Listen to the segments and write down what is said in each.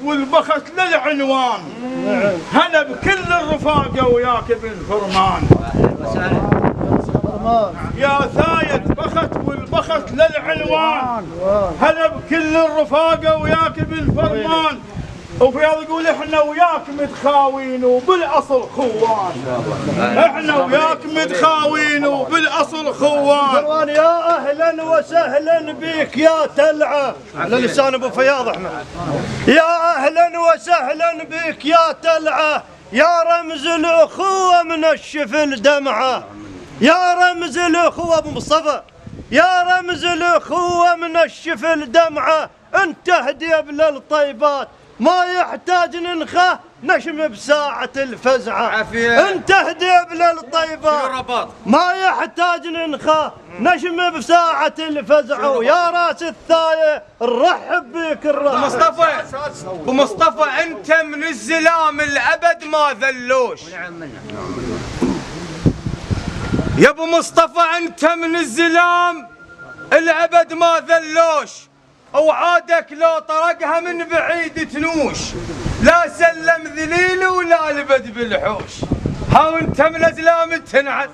والبخت للعنوان. هلا بكل الرفاقة وياك بالفرمان. يا ثايد بخت والبخت للعنوان. هلا بكل الرفاقة وياك بالفرمان. وفياض يقول احنا وياك متخاوين وبالاصل خوان. احنا وياك متخاوين وبالاصل خوان. يا اهلا وسهلا بك يا تلعه على لسان ابو فياض احمد. يا اهلا وسهلا بك يا تلعه يا رمز الاخوه منشف الدمعه. يا رمز الاخوه ابو مصطفى، يا رمز الاخوه منشف الدمعه. انت هديب للطيبات ما يحتاج ننخه نشم بساعة الفزعة. عافية. انت هديب للطيبات ما يحتاج ننخه نشم بساعة الفزعة. ويا راس الثاية نرحب بك الرحب. ابو مصطفى انت من الزلام الابد ما ذلوش. يا ابو مصطفى انت من الزلام الابد ما ذلوش. اوعادك لو طرقها من بعيد تنوش. لا سلم ذليل ولا لبد بالحوش. هاو انت من ازلام التنعت،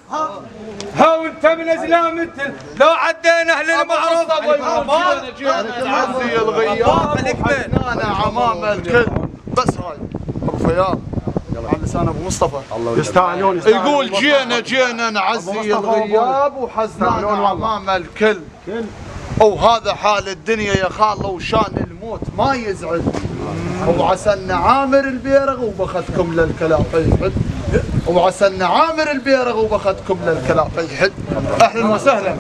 هاو انت من ازلام التنعت. لو عدينا اهل المعروف نعزي الغياب وحزنانا عمام الكل. بس هاي ابو فياض على لسان ابو مصطفى يستاهلون يقول جينا نعزي الغياب وحزنانا عمام الكل. وهذا حال الدنيا يا خاله وشان الموت ما يزعل. وعسى النعامر البيرغ وبختكم للكلام يحد. وعسى النعامر البيرغ وبختكم للكلام يحد. اهلا وسهلا.